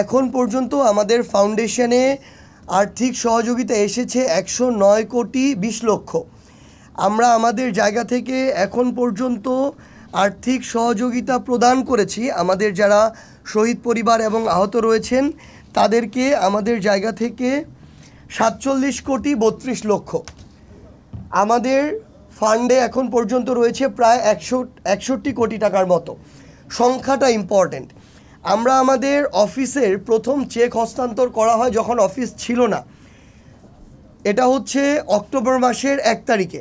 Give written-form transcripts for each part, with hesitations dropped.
এখন পর্যন্ত আমাদের ফাউন্ডেশনে আর্থিক সহযোগিতা এসেছে 109 কোটি 20 লক্ষ। আমরা আমাদের জায়গা থেকে এখন পর্যন্ত আর্থিক সহযোগিতা প্রদান করেছি আমাদের যারা শহীদ পরিবার এবং আহত রয়েছেন তাদেরকে আমাদের জায়গা থেকে 47 কোটি 32 লক্ষ। আমাদের ফান্ডে এখন পর্যন্ত রয়েছে প্রায় 61 কোটি টাকার মতো। সংখ্যাটা ইম্পর্ট্যান্ট। আমরা আমাদের অফিসের প্রথম চেক হস্তান্তর করা হয় যখন অফিস ছিল না, এটা হচ্ছে অক্টোবর মাসের 1 তারিখে।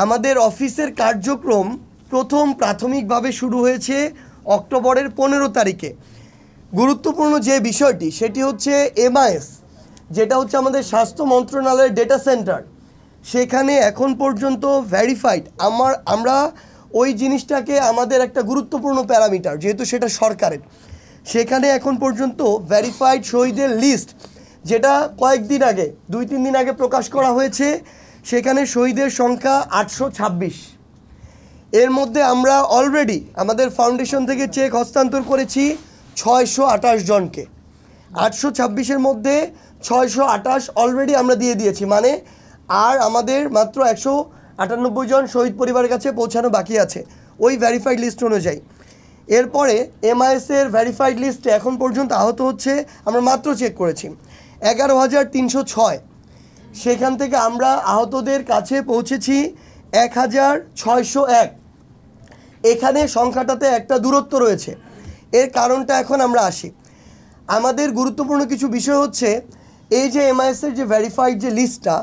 আমাদের অফিসের কার্যক্রম প্রথম প্রাথমিকভাবে শুরু হয়েছে অক্টোবরের 15 তারিখে। গুরুত্বপূর্ণ যে বিষয়টি সেটি হচ্ছে MIS, যেটা হচ্ছে আমাদের স্বাস্থ্য মন্ত্রণালয়ের ডেটা সেন্টার। সেখানে এখন পর্যন্ত ভেরিফাইড আমরা ওই জিনিসটাকে আমাদের একটা গুরুত্বপূর্ণ প্যারামিটার, যেহেতু সেটা সরকারের, সেখানে এখন পর্যন্ত ভেরিফাইড শহীদের লিস্ট, যেটা কয়েকদিন আগে 2-3 দিন আগে প্রকাশ করা হয়েছে, সেখানে শহীদের সংখ্যা 826। এর মধ্যে আমরা অলরেডি আমাদের ফাউন্ডেশন থেকে চেক হস্তান্তর করেছি 628 জনকে। 826-এর মধ্যে 628 অলরেডি আমরা দিয়ে দিয়েছি, মানে আর আমাদের মাত্র 198 জন শহীদ পরিবারের কাছে পৌঁছানো বাকি আছে ওই ভেরিফাইড লিস্ট অনুযায়ী। এরপরে MIS-এর ভেরিফাইড লিস্টে এখন পর্যন্ত আহত হচ্ছে, আমরা মাত্র চেক করেছি 11,306। সেখান থেকে আমরা আহতদের কাছে পৌঁছেছি 1,601। এখানে সংখ্যাটাতে একটা দূরত্ব রয়েছে, এর কারণটা এখন আমরা আসি। আমাদের গুরুত্বপূর্ণ কিছু বিষয় হচ্ছে এই যে MIS-এর যে ভেরিফাইড যে লিস্টটা,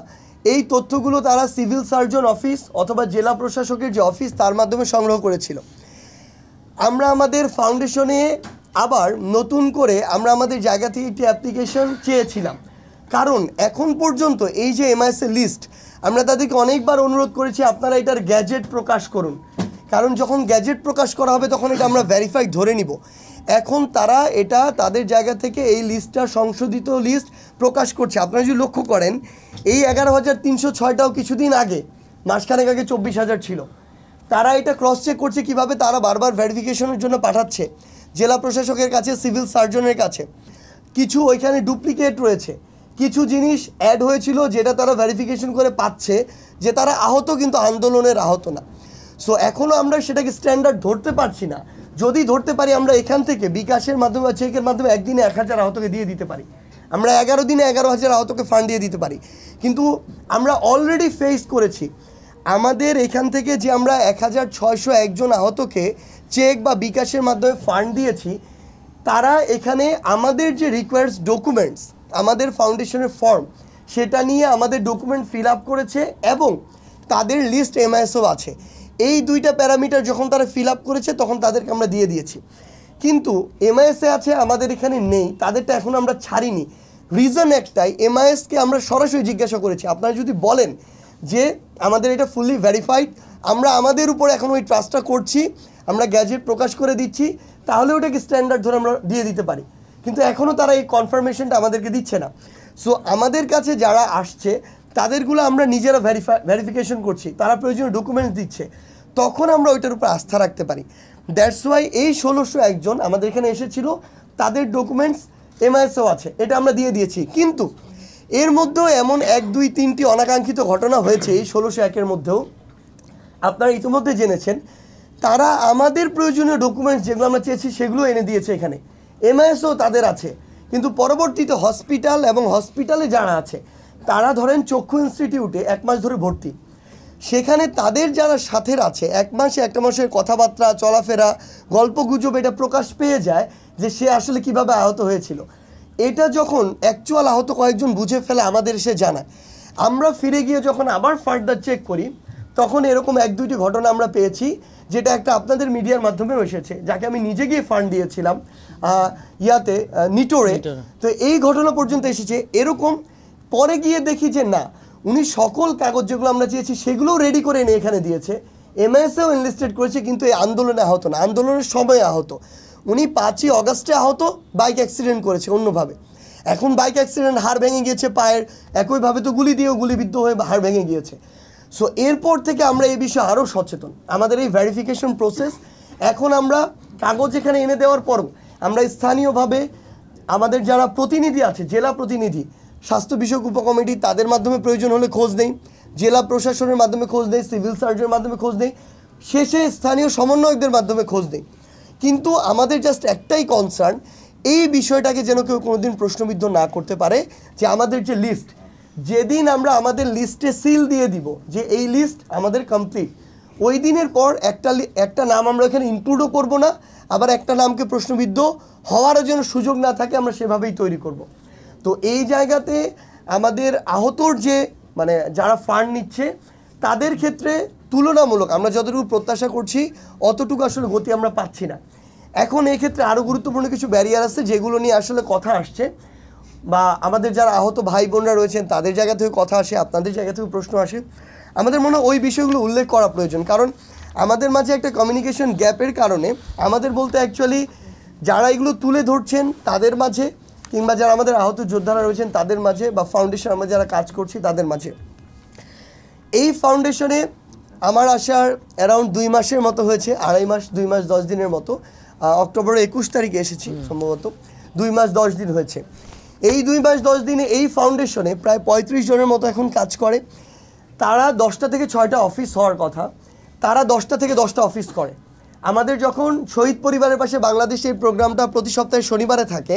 এই তথ্যগুলো তারা সিভিল সার্জন অফিস অথবা জেলা প্রশাসকের যে অফিস তার মাধ্যমে সংগ্রহ করেছিল। আমরা আমাদের ফাউন্ডেশনে আবার নতুন করে আমরা আমাদের জায়গা থেকে একটি অ্যাপ্লিকেশন চেয়েছিলাম, কারণ এখন পর্যন্ত এই যে MIS-এর লিস্ট আমরা তাদেরকে অনেকবার অনুরোধ করেছি আপনারা এটার গ্যাজেট প্রকাশ করুন, কারণ যখন গ্যাজেট প্রকাশ করা হবে তখন এটা আমরা ভেরিফাইড ধরে নিব। এখন তারা এটা তাদের জায়গা থেকে এই লিস্টটা সংশোধিত লিস্ট প্রকাশ করছে। আপনারা যদি লক্ষ্য করেন এই 11,306টাও কিছুদিন আগে, মাসখানেক আগে 24,000 ছিল। তারা এটা ক্রস চেক করছে কিভাবে, তারা বারবার ভেরিফিকেশনের জন্য পাঠাচ্ছে জেলা প্রশাসকের কাছে, সিভিল সার্জনের কাছে। কিছু ওইখানে ডুপ্লিকেট রয়েছে, কিছু জিনিস অ্যাড হয়েছিল যেটা তারা ভেরিফিকেশন করে পাচ্ছে যে তারা আহত কিন্তু আন্দোলনের আহত না। সো এখনও আমরা সেটাকে স্ট্যান্ডার্ড ধরতে পারছি না। যদি ধরতে পারি আমরা এখান থেকে বিকাশের মাধ্যমে বা চেকের মাধ্যমে একদিনে 1,000 আহতকে দিয়ে দিতে পারি, আমরা 11 দিনে 11,000 আহতকে ফান্ড দিয়ে দিতে পারি। কিন্তু আমরা অলরেডি ফেস করেছি আমাদের এখান থেকে যে আমরা 1,601 জন আহতকে চেক বা বিকাশের মাধ্যমে ফান্ড দিয়েছি, তারা এখানে আমাদের যে রিকোয়ার্ডস ডকুমেন্টস, আমাদের ফাউন্ডেশনের ফর্ম, সেটা নিয়ে আমাদের ডকুমেন্ট ফিল আপ করেছে এবং তাদের লিস্ট MIS-ও আছে। এই দুইটা প্যারামিটার যখন তারা ফিল আপ করেছে তখন তাদেরকে আমরা দিয়ে দিয়েছি, কিন্তু MIS-এ আছে আমাদের এখানে নেই, তাদেরটা এখন আমরা ছাড়িনি। রিজন একটাই, MIS-কে আমরা সরাসরি জিজ্ঞাসা করেছি আপনারা যদি বলেন যে আমাদের এটা ফুললি ভেরিফাইড, আমরা আমাদের উপর এখন ওই ট্রাস্টটা করছি, আমরা গ্যাজেট প্রকাশ করে দিচ্ছি, তাহলে ওটাকে স্ট্যান্ডার্ড ধরে আমরা দিয়ে দিতে পারি। কিন্তু এখনও তারা এই কনফার্মেশনটা আমাদেরকে দিচ্ছে না। সো আমাদের কাছে যারা আসছে তাদেরগুলো আমরা নিজেরা ভেরিফিকেশন করছি, তারা প্রয়োজনীয় ডকুমেন্টস দিচ্ছে, তখন আমরা ওইটার উপর আস্থা রাখতে পারি। দ্যাটস ওয়াই এই 1,601 জন আমাদের এখানে এসেছিল, তাদের ডকুমেন্টস MIS-ও আছে, এটা আমরা দিয়ে দিয়েছি। কিন্তু এর মধ্যেও এমন 1, 2, 3টি অনাকাঙ্ক্ষিত ঘটনা হয়েছে এই 1,601-এর মধ্যেও। আপনারা ইতিমধ্যে জেনেছেন তারা আমাদের প্রয়োজনীয় ডকুমেন্টস যেগুলো আমরা চেয়েছি সেগুলো এনে দিয়েছে এখানে, MIS-ও তাদের আছে, কিন্তু পরবর্তীতে হসপিটাল এবং হসপিটালে যারা আছে তারা ধরেন চক্ষু ইনস্টিটিউটে 1 মাস ধরে ভর্তি, সেখানে তাদের যারা সাথের আছে 1 মাসে 1 মাসের কথাবার্তা চলাফেরা গল্প গুজব এটা প্রকাশ পেয়ে যায় যে সে আসলে কিভাবে আহত হয়েছিল। এটা যখন অ্যাকচুয়াল আহত কয়েকজন বুঝে ফেলে আমাদের এসে জানায়, আমরা ফিরে গিয়ে যখন আবার ফার্দার চেক করি তখন এরকম 1-2টি ঘটনা আমরা পেয়েছি, যেটা একটা আপনাদের মিডিয়ার মাধ্যমেও এসেছে, যাকে আমি নিজে গিয়ে ফান্ড দিয়েছিলাম নিটোরে। তো এই ঘটনা পর্যন্ত এসেছে এরকম। পরে গিয়ে দেখি যে না, উনি সকল কাগজ যেগুলো আমরা চেয়েছি সেগুলোও রেডি করে এনে এখানে দিয়েছে, MIS-এও এনলিস্টেড করেছে, কিন্তু এই আন্দোলনে আহত না, আন্দোলনের সময় আহত। উনি 5ই অগাস্টে আহত, বাইক অ্যাক্সিডেন্ট করেছে অন্যভাবে। এখন বাইক অ্যাক্সিডেন্ট, হাড় ভেঙে গিয়েছে পায়ের, একইভাবে তো গুলি দিয়েও গুলিবিদ্ধ হয়ে হাড় ভেঙে গিয়েছে। সো এরপর থেকে আমরা এই বিষয়ে আরও সচেতন। আমাদের এই ভেরিফিকেশন প্রসেস, এখন আমরা কাগজ এখানে এনে দেওয়ার পরও আমরা স্থানীয়ভাবে আমাদের যারা প্রতিনিধি আছে, জেলা প্রতিনিধি, স্বাস্থ্য বিষয়ক উপকমিটি, তাদের মাধ্যমে প্রয়োজন হলে খোঁজ নেই, জেলা প্রশাসনের মাধ্যমে খোঁজ নেই, সিভিল সার্জনের মাধ্যমে খোঁজ নেই, শেষে স্থানীয় সমন্বয়কদের মাধ্যমে খোঁজ নেই। কিন্তু আমাদের জাস্ট একটাই কনসার্ন, এই বিষয়টাকে যেন কেউ কোনোদিন প্রশ্নবিদ্ধ না করতে পারে যে আমাদের যে লিস্ট, যেদিন আমরা আমাদের লিস্টে সিল দিয়ে দিব যে এই লিস্ট আমাদের কমপ্লিট, ওই দিনের পর একটা নাম আমরা এখানে ইনক্লুডও করব না, আবার একটা নামকে প্রশ্নবিদ্ধ হওয়ারও যেন সুযোগ না থাকে আমরা সেভাবেই তৈরি করব। তো এই জায়গাতে আমাদের আহতর যে মানে যারা ফান্ড নিচ্ছে তাদের ক্ষেত্রে তুলনামূলক আমরা যতটুকু প্রত্যাশা করছি অতটুকু আসলে গতি আমরা পাচ্ছি না। এখন এই ক্ষেত্রে আরও গুরুত্বপূর্ণ কিছু ব্যারিয়ার আছে যেগুলো নিয়ে আসলে কথা আসছে, বা আমাদের যারা আহত ভাই বোনরা রয়েছেন তাদের জায়গা থেকে কথা আসে, আপনাদের জায়গা থেকে প্রশ্ন আসে। আমাদের মনে হয় ওই বিষয়গুলো উল্লেখ করা প্রয়োজন, কারণ আমাদের মাঝে একটা কমিউনিকেশন গ্যাপের কারণে আমাদের বলতে অ্যাকচুয়ালি যারা এগুলো তুলে ধরছেন তাদের মাঝে, কিংবা যারা আমাদের আহত যোদ্ধারা রয়েছেন তাদের মাঝে, বা ফাউন্ডেশন আমরা যারা কাজ করছি তাদের মাঝে। এই ফাউন্ডেশনে আমার আসার অ্যারাউন্ড 2 মাসের মতো হয়েছে, 2.5 মাস 2 মাস 10 দিনের মতো। অক্টোবরের 21 তারিখে এসেছি সম্ভবত, 2 মাস 10 দিন হয়েছে। এই 2 মাস 10 দিনে এই ফাউন্ডেশনে প্রায় 35 জনের মতো এখন কাজ করে। তারা 10টা থেকে 6টা অফিস হওয়ার কথা, তারা 10টা থেকে 10টা অফিস করে। আমাদের যখন শহীদ পরিবারের পাশে বাংলাদেশে এই প্রোগ্রামটা প্রতি সপ্তাহে শনিবারে থাকে,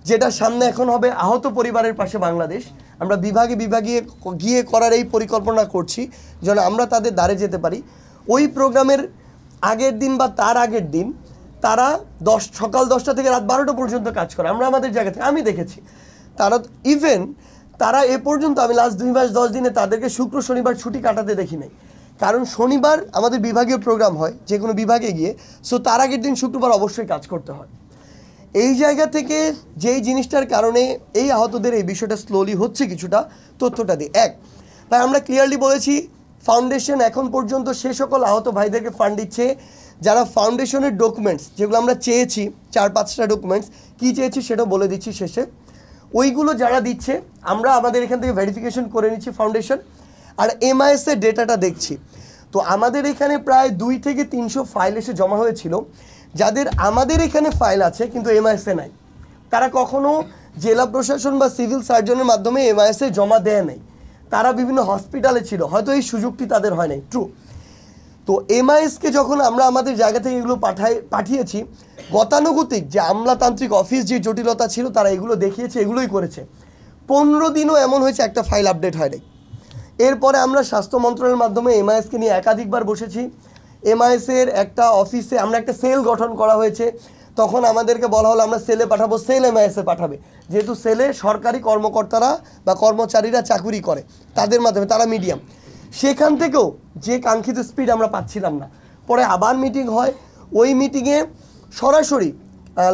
যেটা সামনে এখন হবে আহত পরিবারের পাশে বাংলাদেশ, আমরা বিভাগে গিয়ে করার এই পরিকল্পনা করছি যেন আমরা তাদের দ্বারে যেতে পারি। ওই প্রোগ্রামের আগের দিন বা তার আগের দিন তারা সকাল 10টা থেকে রাত 12টা পর্যন্ত কাজ করে। আমরা আমাদের জায়গা থেকে আমি দেখেছি তারা ইভেন তারা এ পর্যন্ত আমি লাস্ট 2 মাস 10 দিনে তাদেরকে শুক্র শনিবার ছুটি কাটাতে দেখি নাই, কারণ শনিবার আমাদের বিভাগীয় প্রোগ্রাম হয় যে কোনো বিভাগে গিয়ে, সো তার আগের দিন শুক্রবার অবশ্যই কাজ করতে হয়। এই জায়গা থেকে যেই জিনিসটার কারণে এই আহতদের এই বিষয়টা স্লোলি হচ্ছে, কিছুটা তথ্যটা দিই। তাই আমরা ক্লিয়ারলি বলেছি ফাউন্ডেশন এখন পর্যন্ত সে সকল আহত ভাইদেরকে ফান্ড দিচ্ছে যারা ফাউন্ডেশনের ডকুমেন্টস যেগুলো আমরা চেয়েছি, 4-5টা ডকুমেন্টস কী চেয়েছি সেটাও বলে দিচ্ছি শেষে। ওইগুলো যারা দিচ্ছে আমরা আমাদের এখান থেকে ভেরিফিকেশন করে নিচ্ছি ফাউন্ডেশন, আর এমআইএসের ডেটাটা দেখছি। তো আমাদের এখানে প্রায় 2 থেকে 300 ফাইল এসে জমা হয়েছিল, যাদের আমাদের এখানে ফাইল আছে কিন্তু এমআইএসে নাই। তারা কখনো জেলা প্রশাসন বা সিভিল সার্জনের মাধ্যমে এমআইএসে জমা দেয় নাই, তারা বিভিন্ন হসপিটালে ছিল, হয়তো এই সুযোগটি তাদের হয় নাই, ট্রু। তো এমআইএসকে যখন আমরা আমাদের জায়গা থেকে এগুলো পাঠিয়েছি, গতানুগতিক যে আমলাতান্ত্রিক অফিস যে জটিলতা ছিল তারা এগুলো দেখিয়েছে, এগুলোই করেছে। 15 দিনও এমন হয়েছে একটা ফাইল আপডেট হয় নাই। এরপরে আমরা স্বাস্থ্য মন্ত্রণালয়ের মাধ্যমে এমআইএসকে নিয়ে একাধিকবার বসেছি। এমআইএসের একটা অফিসে আমরা একটা সেল গঠন করা হয়েছে, তখন আমাদেরকে বলা হলো আমরা সেলে পাঠাবো, সেল এমআইএসে পাঠাবে, যেহেতু সেলে সরকারি কর্মকর্তারা বা কর্মচারীরা চাকুরি করে, তাদের মাধ্যমে তারা মিডিয়াম, সেখান থেকেও যে কাঙ্ক্ষিত স্পিড আমরা পাচ্ছিলাম না। পরে আবার মিটিং হয়, ওই মিটিংয়ে সরাসরি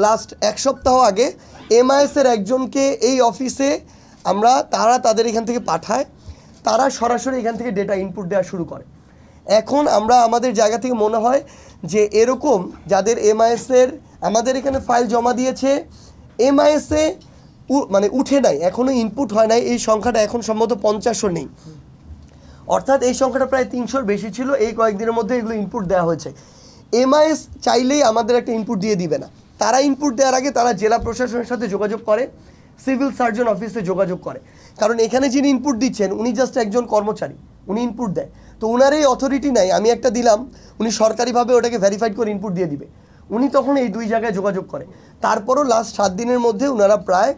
লাস্ট 1 সপ্তাহ আগে এমআইএসের একজনকে এই অফিসে তারা তাদের এখান থেকে পাঠায়, তারা সরাসরি এখান থেকে ডেটা ইনপুট দেওয়া শুরু করে। এখন আমরা আমাদের জায়গা থেকে মনে হয় যে এরকম যাদের এমআইএসের আমাদের এখানে ফাইল জমা দিয়েছে, এমআইএসে মানে উঠে নাই, এখনও ইনপুট হয় নাই, এই সংখ্যাটা এখন সম্ভবত 50ও নেই, অর্থাৎ এই সংখ্যাটা প্রায় 300-র বেশি ছিল। এই কয়েকদিনের মধ্যে এগুলো ইনপুট দেওয়া হয়েছে। এমআইএস চাইলেই আমাদের একটা ইনপুট দিয়ে দিবে না, তারা ইনপুট দেওয়ার আগে তারা জেলা প্রশাসনের সাথে যোগাযোগ করে, সিভিল সার্জন অফিসে যোগাযোগ করে, কারণ এখানে যিনি ইনপুট দিচ্ছেন উনি জাস্ট একজন কর্মচারী, উনি ইনপুট দেয়, তো উনার এই অথরিটি নাই আমি একটা দিলাম উনি সরকারিভাবে ওটাকে ভেরিফাইড করে ইনপুট দিয়ে দিবে, উনি তখন এই 2 জায়গায় যোগাযোগ করে। তারপরও লাস্ট 7 দিনের মধ্যে ওনারা প্রায়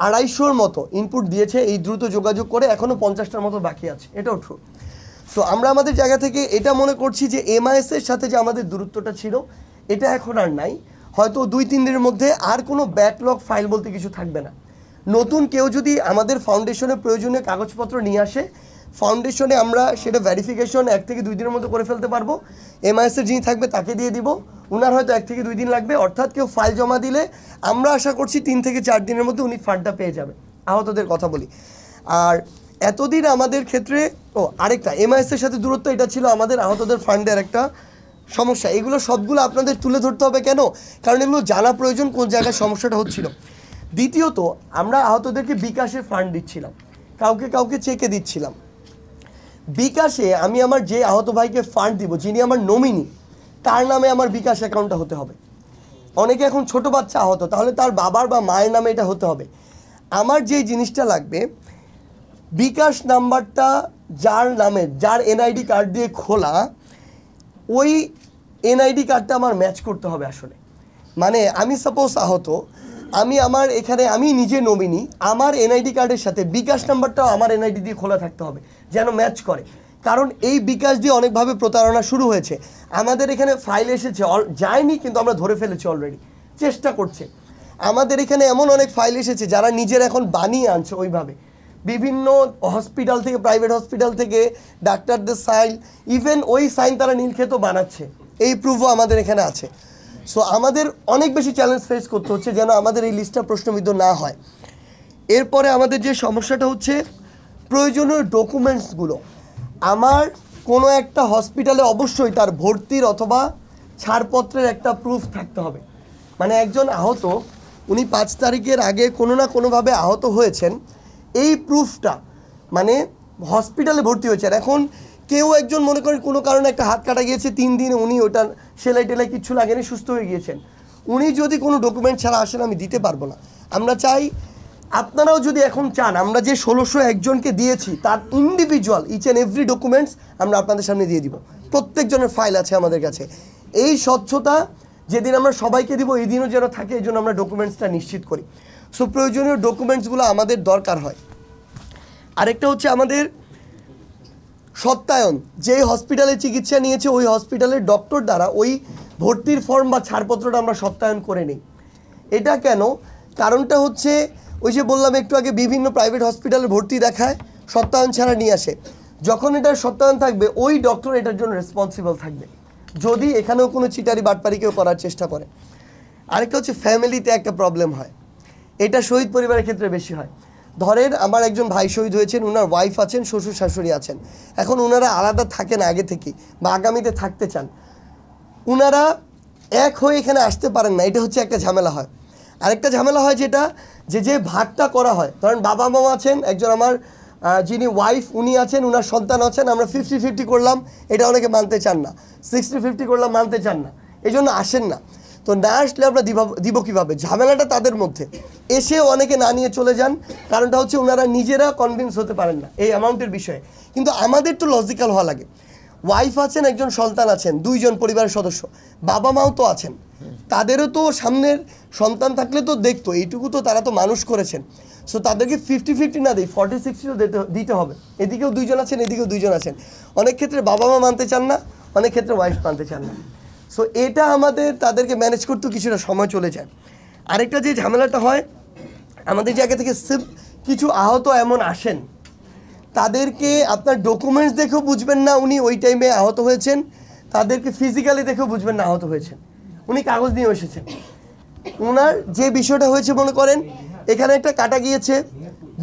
250-র মতো ইনপুট দিয়েছে এই দ্রুত যোগাযোগ করে, এখনও 50টার মতো বাকি আছে, এটাও ট্রু। সো আমরা আমাদের জায়গা থেকে এটা মনে করছি যে এমআইএসের সাথে যে আমাদের দূরত্বটা ছিল এটা এখন আর নাই, হয়তো 2-3 দিনের মধ্যে আর কোনো ব্যাকলগ ফাইল বলতে কিছু থাকবে না। নতুন কেউ যদি আমাদের ফাউন্ডেশনের প্রয়োজনীয় কাগজপত্র নিয়ে আসে, ফাউন্ডেশনে আমরা সেটা ভেরিফিকেশন 1 থেকে 2 দিনের মধ্যে করে ফেলতে পারবো, এমআইএসের যিনি থাকবে তাকে দিয়ে দিব, ওনার হয়তো 1 থেকে 2 দিন লাগবে, অর্থাৎ কেউ ফাইল জমা দিলে আমরা আশা করছি 3 থেকে 4 দিনের মধ্যে উনি ফান্ডটা পেয়ে যাবে। আহতদের কথা বলি, আর এতদিন আমাদের ক্ষেত্রে আরেকটা এমআইএসের সাথে দূরত্ব, এটা ছিল আমাদের আহতদের ফান্ডের একটা সমস্যা। এগুলো সবগুলো আপনাদের তুলে ধরতে হবে কেন, কারণ এগুলো জানা প্রয়োজন কোন জায়গায় সমস্যাটা হচ্ছিল। দ্বিতীয়ত, আমরা আহতদেরকে বিকাশে ফান্ড দিচ্ছিলাম, কাউকে চেকে দিচ্ছিলাম। বিকাশে আমি আমার যে আহত ভাইকে ফান্ড দিব, যিনি আমার নমিনি, তার নামে আমার বিকাশ অ্যাকাউন্টটা হতে হবে। অনেকে এখন ছোট বাচ্চা আহত, তাহলে তার বাবার বা মায়ের নামে এটা হতে হবে। আমার যে জিনিসটা লাগবে, বিকাশ নাম্বারটা যার নামে, যার এনআইডি কার্ড দিয়ে খোলা, ওই এনআইডি কার্ডটা আমার ম্যাচ করতে হবে আসলে। মানে আমি সাপোজ আহত, আমি আমার এখানে আমি নিজে নমিনি, আমার এনআইডি কার্ডের সাথে বিকাশ নাম্বারটাও আমার এনআইডি দিয়ে খোলা থাকতে হবে যেন ম্যাচ করে। কারণ এই বিকাশ দিয়ে অনেকভাবে প্রতারণা শুরু হয়েছে। আমাদের এখানে ফাইল এসেছে, যায়নি কিন্তু আমরা ধরে ফেলেছি অলরেডি, চেষ্টা করছে। আমাদের এখানে এমন অনেক ফাইল এসেছে যারা নিজের এখন বানিয়ে আনছে ওইভাবে, বিভিন্ন হসপিটাল থেকে, প্রাইভেট হসপিটাল থেকে ডাক্তারদের সাইন, ইভেন ওই সাইন তারা নীলক্ষেতও বানাচ্ছে, এই প্রুফও আমাদের এখানে আছে। সো আমাদের অনেক বেশি চ্যালেঞ্জ ফেস করতে হচ্ছে যেন আমাদের এই লিস্টটা প্রশ্নবিদ্ধ না হয়। এরপরে আমাদের যে সমস্যাটা হচ্ছে, প্রয়োজনীয় ডকুমেন্টসগুলো। আমার কোনো একটা হসপিটালে অবশ্যই তার ভর্তির অথবা ছাড়পত্রের একটা প্রুফ থাকতে হবে। মানে একজন আহত, উনি 5 তারিখের আগে কোনো না কোনোভাবে আহত হয়েছেন, এই প্রুফটা, মানে হসপিটালে ভর্তি হয়েছেন। এখন কেউ একজন মনে করেন কোনো কারণে একটা হাত কাটা গিয়েছে, 3 দিন উনি ওটা সেলাই টেলাই কিচ্ছু লাগেনি, সুস্থ হয়ে গিয়েছেন, উনি যদি কোনো ডকুমেন্ট ছাড়া আসেন আমি দিতে পারবো না। আমরা চাই, আপনারাও যদি এখন চান, আমরা যে 1601 জনকে দিয়েছি তার individual each and every documents আমরা আপনাদের সামনে দিয়ে দিব। প্রত্যেকজনের ফাইল আছে আমাদের কাছে। এই স্বচ্ছতা যেদিন আমরা সবাইকে দিব, এই দিনও যেন থাকে, এই জন্য আমরা ডকুমেন্টসটা নিশ্চিত করি। সো প্রয়োজনীয় ডকুমেন্টসগুলো আমাদের দরকার হয়। আরেকটা হচ্ছে আমাদের সত্যায়ন, যেই হসপিটালে চিকিৎসা নিয়েছে ওই হসপিটালের ডক্টর দ্বারা ওই ভর্তির ফর্ম বা ছাড়পত্রটা আমরা সত্যায়ন করে নিই। এটা কেন? কারণটা হচ্ছে, ওই যে বললাম একটু আগে, বিভিন্ন প্রাইভেট হসপিটালে ভর্তি দেখায়, সত্যায়ন ছাড়া নিয়ে আসে। যখন এটার সত্যায়ন থাকবে, ওই ডক্টর এটার জন্য রেসপন্সিবল থাকবে যদি এখানেও কোনো চিটারি বাটপারি কেউ করার চেষ্টা করে। আরেকটা হচ্ছে ফ্যামিলিতে একটা প্রবলেম হয়, এটা শহীদ পরিবারের ক্ষেত্রে বেশি হয়। ধরেন আমার একজন ভাই শহীদ হয়েছেন, ওনার ওয়াইফ আছেন, শ্বশুর শাশুড়ি আছেন। এখন ওনারা আলাদা থাকেন আগে থেকেই বা আগামীতে থাকতে চান, ওনারা এক হয়ে এখানে আসতে পারেন না, এটা হচ্ছে একটা ঝামেলা হয়। আরেকটা ঝামেলা হয় যেটা, যে ভাগটা করা হয়, ধরেন বাবা মা আছেন, একজন আমার যিনি ওয়াইফ উনি আছেন, ওনার সন্তান আছেন, আমরা 50-50 করলাম, এটা অনেকে মানতে চান না। 60-50 করলাম, মানতে চান না, এই জন্য আসেন না। তো না আসলে আমরা দিব কীভাবে? ঝামেলাটা তাদের মধ্যে। এসেও অনেকে না নিয়ে চলে যান, কারণটা হচ্ছে ওনারা নিজেরা কনভিন্স হতে পারেন না এই অ্যামাউন্টের বিষয়ে। কিন্তু আমাদের তো লজিক্যাল হওয়া লাগে। ওয়াইফ আছেন, একজন সন্তান আছেন, 2 জন পরিবারের সদস্য, বাবা মাও তো আছেন, তাদেরও তো সামনের সন্তান থাকলে তো দেখতো, এইটুকু তো তারা তো মানুষ করেছেন। সো তাদেরকে 50-50 না দিই, 40-60 দিতে হবে। এদিকেও 2 জন আছেন, এদিকেও 2 জন আছেন। অনেক ক্ষেত্রে বাবা মা মানতে চান না, অনেক ক্ষেত্রে ওয়াইফ মানতে চান না। সো এটা আমাদের তাদেরকে ম্যানেজ করতেও কিছুটা সময় চলে যায়। আরেকটা যে ঝামেলাটা হয়, আমাদের জায়গা থেকে কিছু আহত এমন আসেন, তাদেরকে আপনার ডকুমেন্টস দেখেও বুঝবেন না উনি ওই টাইমে আহত হয়েছেন, তাদেরকে ফিজিক্যালি দেখেও বুঝবেন না আহত হয়েছেন, উনি কাগজ নিয়ে এসেছেন। ওনার যে বিষয়টা হয়েছে, মনে করেন এখানে একটা কাটা গিয়েছে,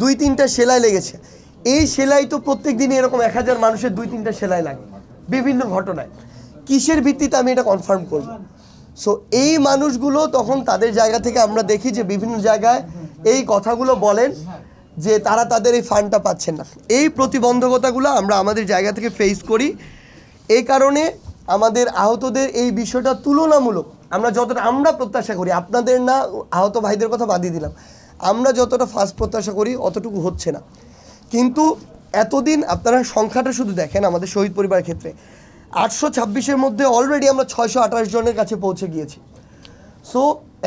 2-3টা সেলাই লেগেছে। এই সেলাই তো প্রত্যেক দিনই এরকম 1000 মানুষের 2-3টা সেলাই লাগে বিভিন্ন ঘটনায়। কিসের ভিত্তিতে আমি এটা কনফার্ম করব? সো এই মানুষগুলো তখন তাদের জায়গা থেকে আমরা দেখি যে বিভিন্ন জায়গায় এই কথাগুলো বলেন যে তারা তাদের এই ফান্ডটা পাচ্ছেন না। এই প্রতিবন্ধকতাগুলো আমরা আমাদের জায়গা থেকে ফেস করি। এই কারণে আমাদের আহতদের এই বিষয়টা তুলনামূলক আমরা যতটা আমরা প্রত্যাশা করি, আপনাদের না, আহত ভাইদের কথা বাদ দিয়ে দিলাম, আমরা যতটা ফাস্ট প্রত্যাশা করি অতটুকু হচ্ছে না। কিন্তু এতদিন আপনারা সংখ্যাটা শুধু দেখেন, আমাদের শহীদ পরিবারের ক্ষেত্রে 826-এর মধ্যে অলরেডি আমরা 628 জনের কাছে পৌঁছে গিয়েছি। সো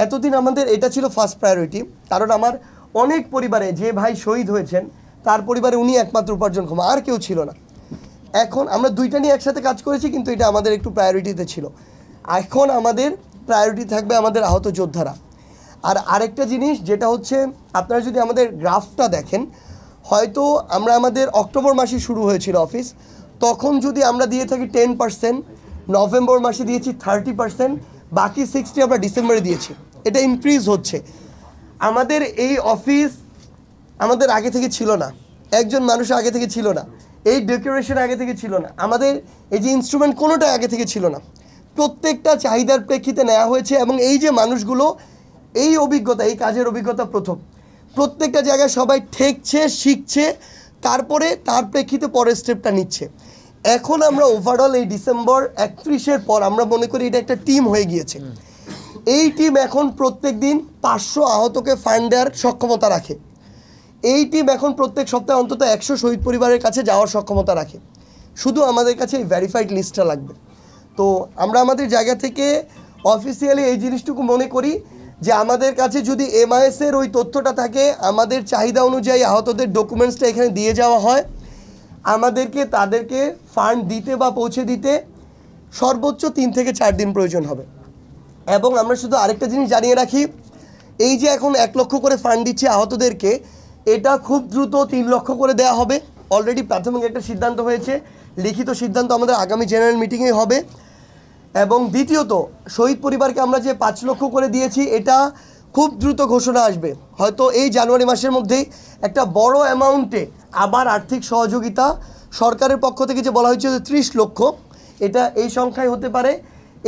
এতদিন আমাদের এটা ছিল ফার্স্ট প্রায়োরিটি, কারণ আমার অনেক পরিবারে যে ভাই শহীদ হয়েছেন তার পরিবারে উনি একমাত্র উপার্জনক্ষম, আর কেউ ছিল না। এখন আমরা দুইটা নিয়ে একসাথে কাজ করেছি, কিন্তু এটা আমাদের একটু প্রায়োরিটিতে ছিল। এখন আমাদের প্রায়োরিটি থাকবে আমাদের আহত যোদ্ধারা। আর আরেকটা জিনিস যেটা হচ্ছে, আপনারা যদি আমাদের গ্রাফটা দেখেন, হয়তো আমরা আমাদের অক্টোবর মাসে শুরু হয়েছিল অফিস, তখন যদি আমরা দিয়ে থাকি 10%, নভেম্বর মাসে দিয়েছি 30%, বাকি 60 আমরা ডিসেম্বরে দিয়েছি। এটা ইনক্রিজ হচ্ছে। আমাদের এই অফিস আমাদের আগে থেকে ছিল না, একজন মানুষ আগে থেকে ছিল না, এই ডেকোরেশন আগে থেকে ছিল না, আমাদের এই যে ইনস্ট্রুমেন্ট কোনোটা আগে থেকে ছিল না। প্রত্যেকটা চাহিদার প্রেক্ষিতে নেওয়া হয়েছে। এবং এই যে মানুষগুলো, এই অভিজ্ঞতা, এই কাজের অভিজ্ঞতা প্রথম, প্রত্যেকটা জায়গায় সবাই ঠেকছে, শিখছে, তারপরে তার প্রেক্ষিতে পরের স্টেপটা নিচ্ছে। এখন আমরা ওভারঅল এই ডিসেম্বর 31-এর পর আমরা মনে করি এটা একটা টিম হয়ে গিয়েছে। এই টিম এখন প্রত্যেক দিন 500 আহতকে ফান্ড দেওয়ার সক্ষমতা রাখে। এই টিম এখন প্রত্যেক সপ্তাহে অন্তত 100 শহীদ পরিবারের কাছে যাওয়ার সক্ষমতা রাখে। শুধু আমাদের কাছে এই ভেরিফাইড লিস্টটা লাগবে। তো আমরা আমাদের জায়গা থেকে অফিসিয়ালি এই জিনিসটুকু মনে করি যে আমাদের কাছে যদি এমআইএসের ওই তথ্যটা থাকে, আমাদের চাহিদা অনুযায়ী আহতদের ডকুমেন্টসটা এখানে দিয়ে যাওয়া হয়, আমাদেরকে তাদেরকে ফান্ড দিতে বা পৌঁছে দিতে সর্বোচ্চ 3 থেকে 4 দিন প্রয়োজন হবে। এবং আমরা শুধু আরেকটা জিনিস জানিয়ে রাখি, এই যে এখন 1 লক্ষ করে ফান্ড দিচ্ছে আহতদেরকে, এটা খুব দ্রুত 3 লক্ষ করে দেওয়া হবে। অলরেডি প্রাথমিক একটা সিদ্ধান্ত হয়েছে, লিখিত সিদ্ধান্ত আমাদের আগামী জেনারেল মিটিংয়ে হবে। এবং দ্বিতীয়ত, শহীদ পরিবারকে আমরা যে 5 লক্ষ করে দিয়েছি, এটা খুব দ্রুত ঘোষণা আসবে। হয়তো এই জানুয়ারি মাসের মধ্যেই একটা বড় অ্যামাউন্টে আবার আর্থিক সহযোগিতা সরকারের পক্ষ থেকে যে বলা হয়েছে 30 লক্ষ, এটা এই সংখ্যায় হতে পারে।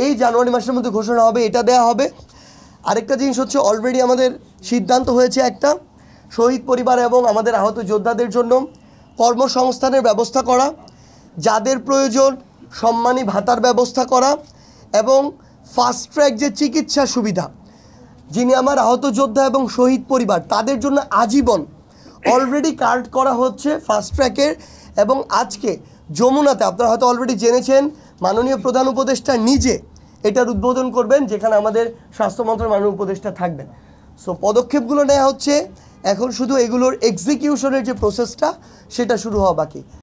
এই জানুয়ারি মাসের মধ্যে ঘোষণা হবে, এটা দেয়া হবে। আরেকটা জিনিস হচ্ছে, অলরেডি আমাদের সিদ্ধান্ত হয়েছে একটা, শহীদ পরিবার এবং আমাদের আহত যোদ্ধাদের জন্য কর্মসংস্থানের ব্যবস্থা করা, যাদের প্রয়োজন সম্মানী ভাতার ব্যবস্থা করা, এবং ফাস্ট ট্র্যাক যে চিকিৎসা সুবিধা, যিনি আমার আহত যোদ্ধা এবং শহীদ পরিবার তাদের জন্য আজীবন অলরেডি কার্ড করা হচ্ছে ফাস্ট ট্র্যাকের। এবং আজকে যমুনাতে আপনারা হয়তো অলরেডি জেনেছেন, মাননীয় প্রধান উপদেষ্টা নিজে এটার উদ্বোধন করবেন, যেখানে আমাদের স্বাস্থ্য মন্ত্রণালয়ের মাননীয় উপদেষ্টা থাকবেন। সো পদক্ষেপগুলো নেওয়া হচ্ছে, এখন শুধু এগুলোর এক্সিকিউশনের যে প্রসেসটা সেটা শুরু হওয়া বাকি।